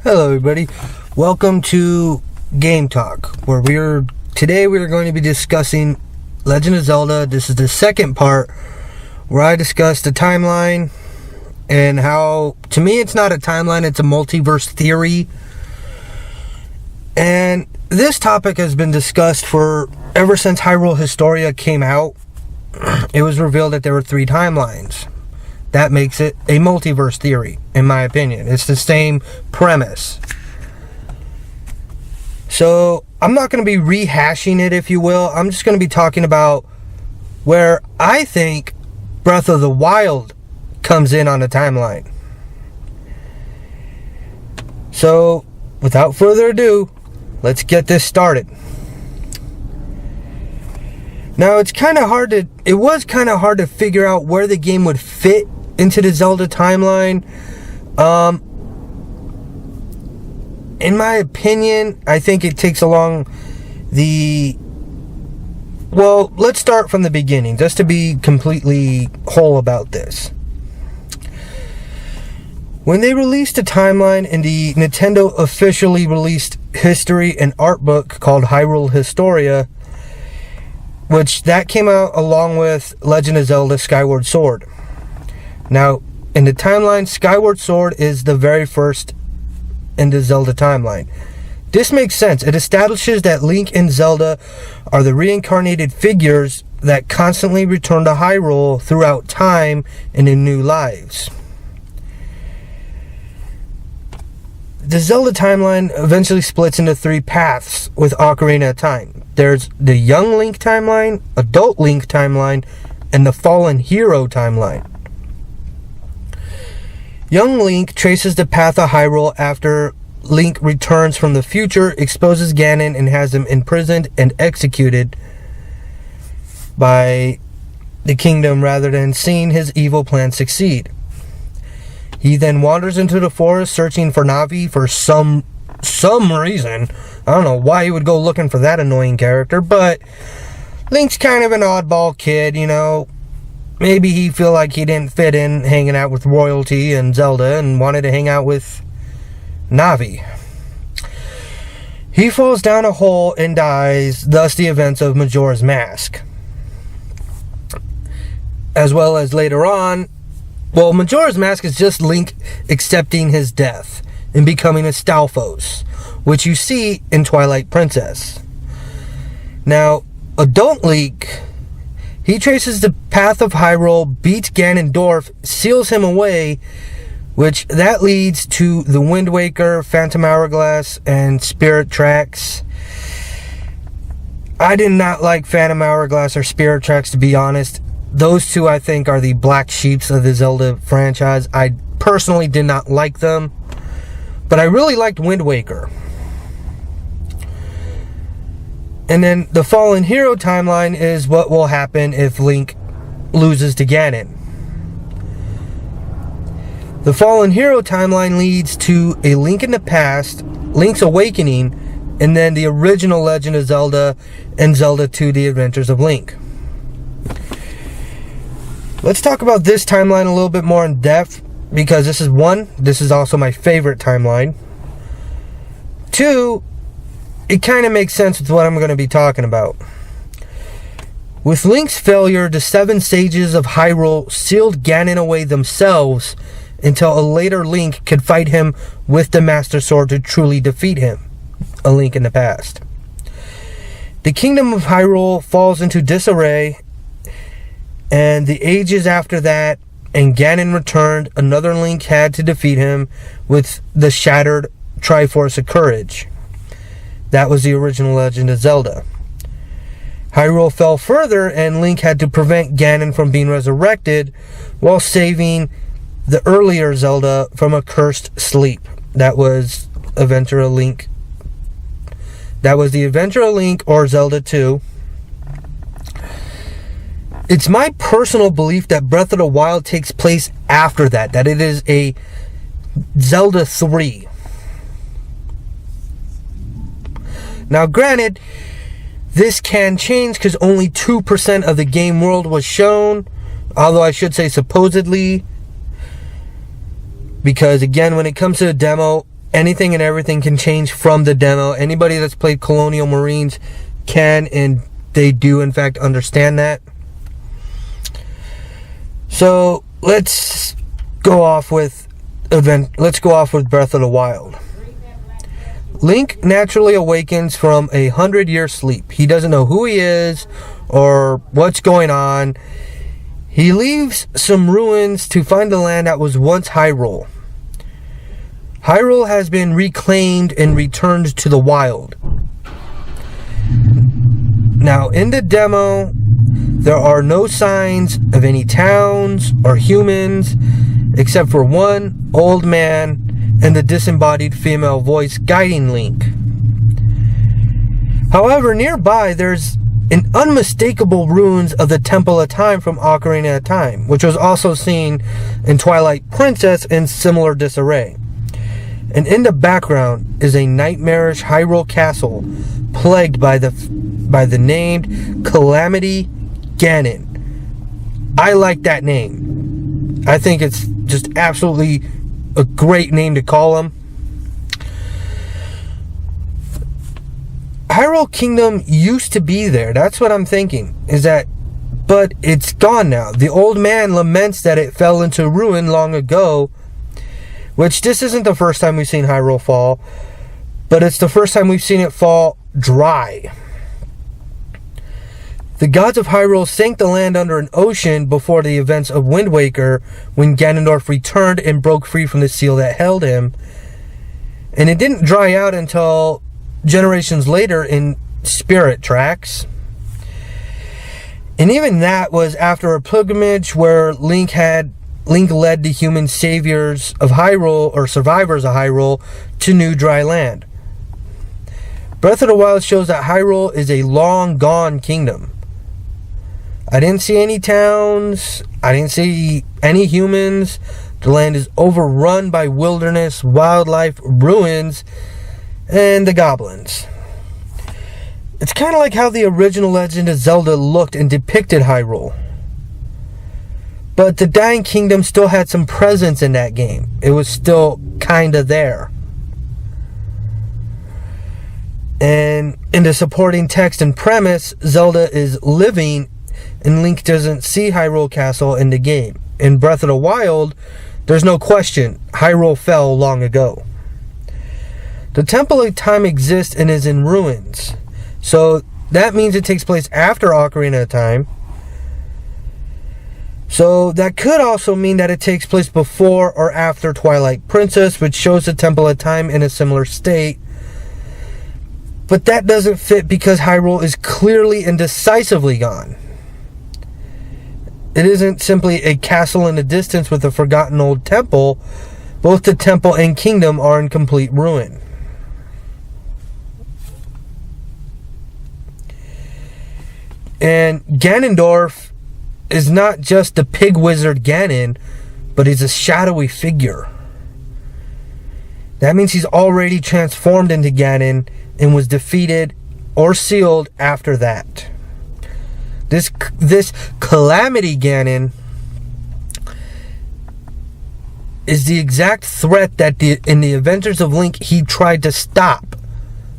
Hello everybody, welcome to Game Talk, where today we're going to be discussing Legend of Zelda. This is the second part where I discuss the timeline and how, to me, it's not a timeline, it's a multiverse theory. And this topic has been discussed ever since Hyrule Historia came out. It was revealed that there were 3 timelines. That makes it a multiverse theory, in my opinion. It's the same premise. So, I'm not going to be rehashing it, if you will. I'm just going to be talking about where I think Breath of the Wild comes in on the timeline. So, without further ado, let's get this started. Now, it was kind of hard to figure out where the game would fit into the Zelda timeline. In my opinion, I think it takes along well, let's start from the beginning, just to be completely whole about this. When they released a timeline in the Nintendo officially released history and art book called Hyrule Historia, which that came out along with Legend of Zelda Skyward Sword. Now, in the timeline, Skyward Sword is the very first in the Zelda timeline. This makes sense. It establishes that Link and Zelda are the reincarnated figures that constantly return to Hyrule throughout time and in new lives. The Zelda timeline eventually splits into 3 paths with Ocarina of Time. There's the Young Link timeline, Adult Link timeline, and the Fallen Hero timeline. Young Link traces the path of Hyrule after Link returns from the future, exposes Ganon, and has him imprisoned and executed by the kingdom rather than seeing his evil plan succeed. He then wanders into the forest searching for Navi for some reason. I don't know why he would go looking for that annoying character, but Link's kind of an oddball kid, you know. Maybe he feel like he didn't fit in hanging out with royalty and Zelda and wanted to hang out with Navi. He falls down a hole and dies, thus the events of Majora's Mask. As well as later on, well, Majora's Mask is just Link accepting his death and becoming a Stalfos, which you see in Twilight Princess. Now, Adult Link, he traces the path of Hyrule, beats Ganondorf, seals him away, which that leads to the Wind Waker, Phantom Hourglass, and Spirit Tracks. I did not like Phantom Hourglass or Spirit Tracks, to be honest. Those 2, I think, are the black sheeps of the Zelda franchise. I personally did not like them, but I really liked Wind Waker. And then the Fallen Hero timeline is what will happen if Link loses to Ganon. The Fallen Hero timeline leads to a Link in the past, Link's Awakening, and then the original Legend of Zelda and Zelda 2: The Adventures of Link. Let's talk about this timeline a little bit more in depth, because this is also my favorite timeline. 2, it kind of makes sense with what I'm going to be talking about. With Link's failure, the 7 sages of Hyrule sealed Ganon away themselves until a later Link could fight him with the Master Sword to truly defeat him, a Link in the past. The kingdom of Hyrule falls into disarray, and the ages after that, and Ganon returned, another Link had to defeat him with the shattered Triforce of Courage. That was the original Legend of Zelda. Hyrule fell further, and Link had to prevent Ganon from being resurrected while saving the earlier Zelda from a cursed sleep. That was Adventure of Link. That was the Adventure of Link, or Zelda 2. It's my personal belief that Breath of the Wild takes place after that it is a Zelda 3. Now, granted, this can change because only 2% of the game world was shown, although I should say supposedly, because again, when it comes to the demo, anything and everything can change from the demo. Anybody that's played Colonial Marines can, and they do in fact understand that. So let's go off with Breath of the Wild. Link naturally awakens from a 100-year sleep. He doesn't know who he is or what's going on. He leaves some ruins to find the land that was once Hyrule. Hyrule has been reclaimed and returned to the wild. Now, in the demo, there are no signs of any towns or humans, except for one old man and the disembodied female voice guiding Link. However, nearby there's an unmistakable ruins of the Temple of Time from Ocarina of Time, which was also seen in Twilight Princess in similar disarray. And in the background is a nightmarish Hyrule castle plagued by the named Calamity Ganon. I like that name. I think it's just absolutely a great name to call him. Hyrule Kingdom used to be there. That's what I'm thinking. But it's gone now. The old man laments that it fell into ruin long ago, which this isn't the first time we've seen Hyrule fall, but it's the first time we've seen it fall dry. The gods of Hyrule sank the land under an ocean before the events of Wind Waker, when Ganondorf returned and broke free from the seal that held him. And it didn't dry out until generations later in Spirit Tracks. And even that was after a pilgrimage where Link led the human saviors of Hyrule, or survivors of Hyrule, to new dry land. Breath of the Wild shows that Hyrule is a long gone kingdom. I didn't see any towns. I didn't see any humans. The land is overrun by wilderness, wildlife, ruins, and the goblins. It's kind of like how the original Legend of Zelda looked and depicted Hyrule. But the Dying Kingdom still had some presence in that game. It was still kind of there. And in the supporting text and premise, Zelda is living, and Link doesn't see Hyrule Castle in the game. In Breath of the Wild, there's no question, Hyrule fell long ago. The Temple of Time exists and is in ruins. So that means it takes place after Ocarina of Time. So that could also mean that it takes place before or after Twilight Princess, which shows the Temple of Time in a similar state. But that doesn't fit because Hyrule is clearly and decisively gone. It isn't simply a castle in the distance with a forgotten old temple. Both the temple and kingdom are in complete ruin. And Ganondorf is not just the pig wizard Ganon, but he's a shadowy figure. That means he's already transformed into Ganon and was defeated or sealed after that. This Calamity Ganon is the exact threat that in the Adventures of Link he tried to stop.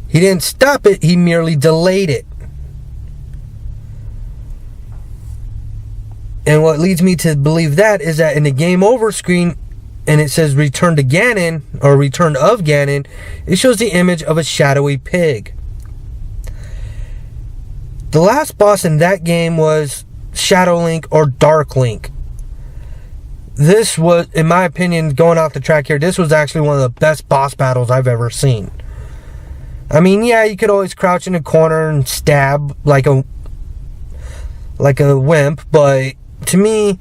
He didn't stop it, he merely delayed it. And what leads me to believe that is that in the game over screen, and it says return to Ganon, or return of Ganon, it shows the image of a shadowy pig. The last boss in that game was Shadow Link or Dark Link. This was, in my opinion, going off the track here, this was actually one of the best boss battles I've ever seen. I mean, yeah, you could always crouch in a corner and stab like a wimp, but to me,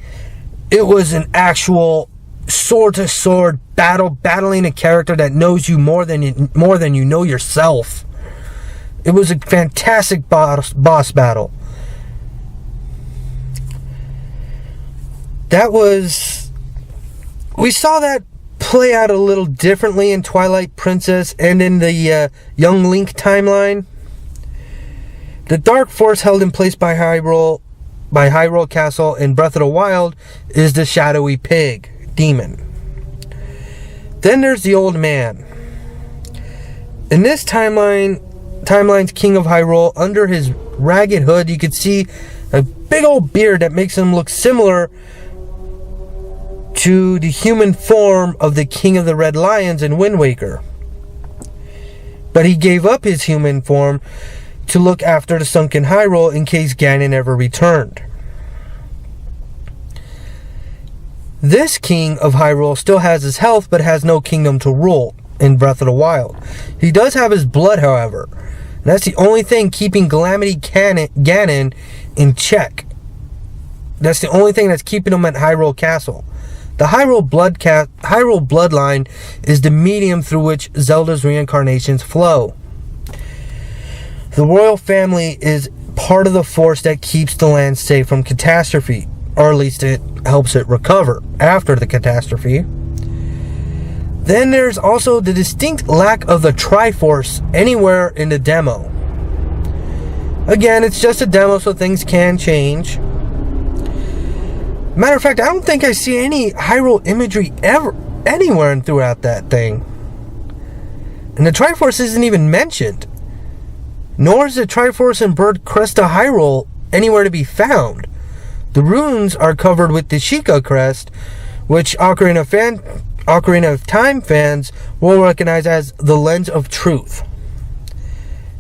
it was an actual sword-to-sword battle, battling a character that knows you more than you know yourself. It was a fantastic boss battle. We saw that play out a little differently in Twilight Princess and in the Young Link timeline. The dark force held in place by Hyrule Castle in Breath of the Wild is the shadowy pig demon. Then there's the old man. In this timeline's King of Hyrule, under his ragged hood, you could see a big old beard that makes him look similar to the human form of the King of the Red Lions in Wind Waker. But he gave up his human form to look after the sunken Hyrule in case Ganon ever returned. This King of Hyrule still has his health, but has no kingdom to rule in Breath of the Wild. He does have his blood, however. And that's the only thing keeping Calamity Ganon in check. That's the only thing that's keeping him at Hyrule Castle. The Hyrule bloodline is the medium through which Zelda's reincarnations flow. The royal family is part of the force that keeps the land safe from catastrophe, or at least it helps it recover after the catastrophe. Then there's also the distinct lack of the Triforce anywhere in the demo. Again, it's just a demo, so things can change. Matter of fact, I don't think I see any Hyrule imagery ever anywhere throughout that thing. And the Triforce isn't even mentioned. Nor is the Triforce and Bird Cresta Hyrule anywhere to be found. The runes are covered with the Sheikah crest, which Ocarina of Time fans will recognize as the Lens of Truth.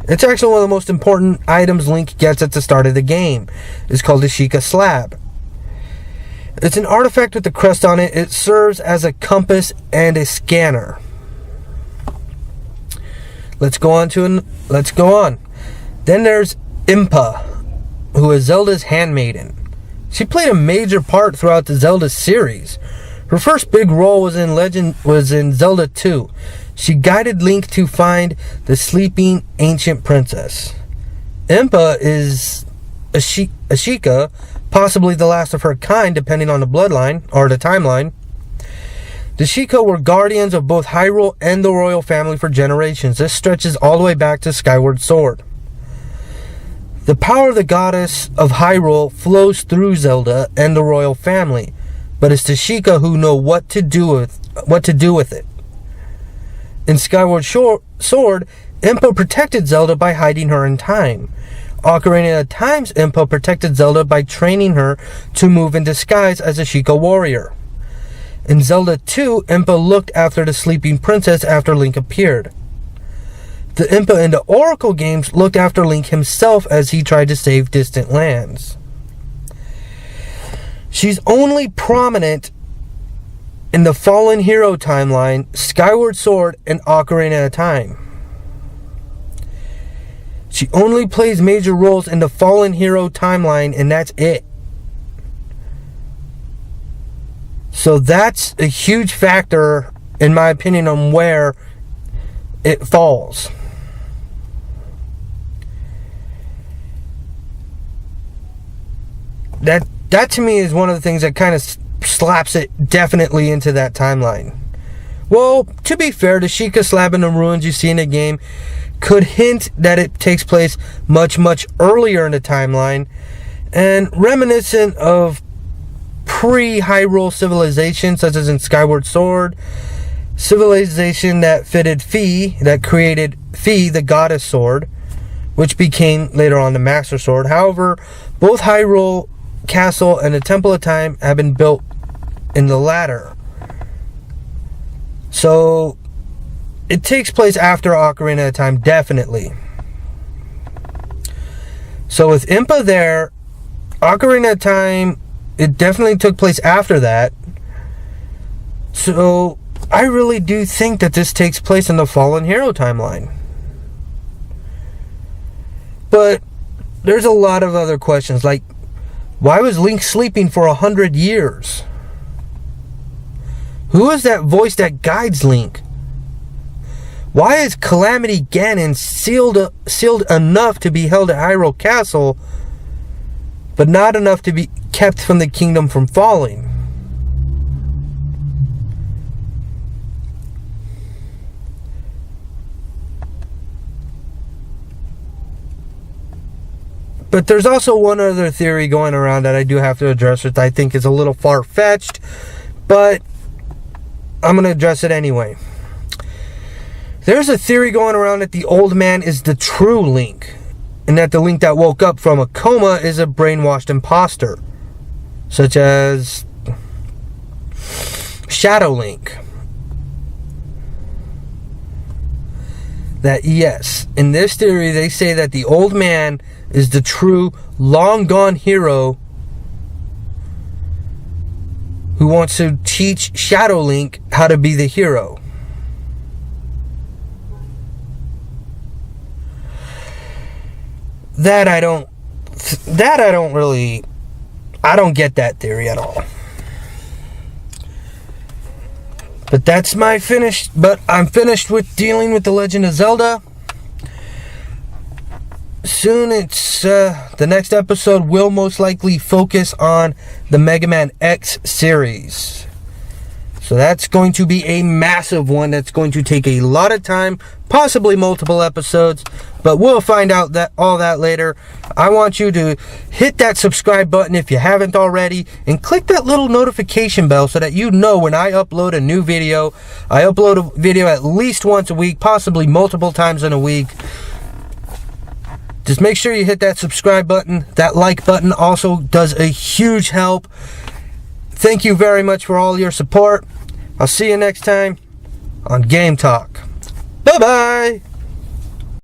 It's actually one of the most important items Link gets at the start of the game. It's called the Sheikah Slab. It's an artifact with the crest on it. It serves as a compass and a scanner. Let's go on. Then there's Impa, who is Zelda's handmaiden. She played a major part throughout the Zelda series. Her first big role was in Zelda 2. She guided Link to find the sleeping ancient princess. Impa is a Sheikah, possibly the last of her kind, depending on the bloodline or the timeline. The Sheikah were guardians of both Hyrule and the royal family for generations. This stretches all the way back to Skyward Sword. The power of the goddess of Hyrule flows through Zelda and the royal family, but it's the Sheikah who know what to do with it. In Skyward Sword, Impa protected Zelda by hiding her in time. Ocarina of Time's Impa protected Zelda by training her to move in disguise as a Sheikah warrior. In Zelda 2, Impa looked after the sleeping princess after Link appeared. The Impa in the Oracle games looked after Link himself as he tried to save distant lands. She's only prominent in the Fallen Hero timeline, Skyward Sword, and Ocarina of Time. She only plays major roles in the Fallen Hero timeline, and that's it. So that's a huge factor, in my opinion, on where it falls. That to me is one of the things that kind of slaps it definitely into that timeline. Well, to be fair, the Sheikah slab and the ruins you see in the game could hint that it takes place much, much earlier in the timeline, and reminiscent of pre-Hyrule civilization, such as in Skyward Sword, civilization that fitted Fi, that created Fi, the goddess sword, which became later on the Master Sword. However, both Hyrule Castle and the Temple of Time have been built in the latter. So it takes place after Ocarina of Time, definitely. So with Impa there, Ocarina of Time, it definitely took place after that. So I really do think that this takes place in the Fallen Hero timeline. But there's a lot of other questions, like, why was Link sleeping for 100 years? Who is that voice that guides Link? Why is Calamity Ganon sealed enough to be held at Hyrule Castle, but not enough to be kept from the kingdom from falling? But there's also one other theory going around that I do have to address, which I think is a little far-fetched, but I'm going to address it anyway. There's a theory going around that the old man is the true Link, and that the Link that woke up from a coma is a brainwashed imposter, such as Shadow Link. That yes, in this theory they say that the old man is the true long gone hero who wants to teach Shadow Link how to be the hero. I don't get that theory at all. But I'm finished with dealing with The Legend of Zelda. Soon it's the next episode will most likely focus on the Mega Man X series. So that's going to be a massive one that's going to take a lot of time, possibly multiple episodes, but we'll find out all that later. I want you to hit that subscribe button if you haven't already, and click that little notification bell so that you know when I upload a new video. I upload a video at least once a week, possibly multiple times in a week. Just make sure you hit that subscribe button. That like button also does a huge help. Thank you very much for all your support. I'll see you next time on Game Talk. Bye-bye.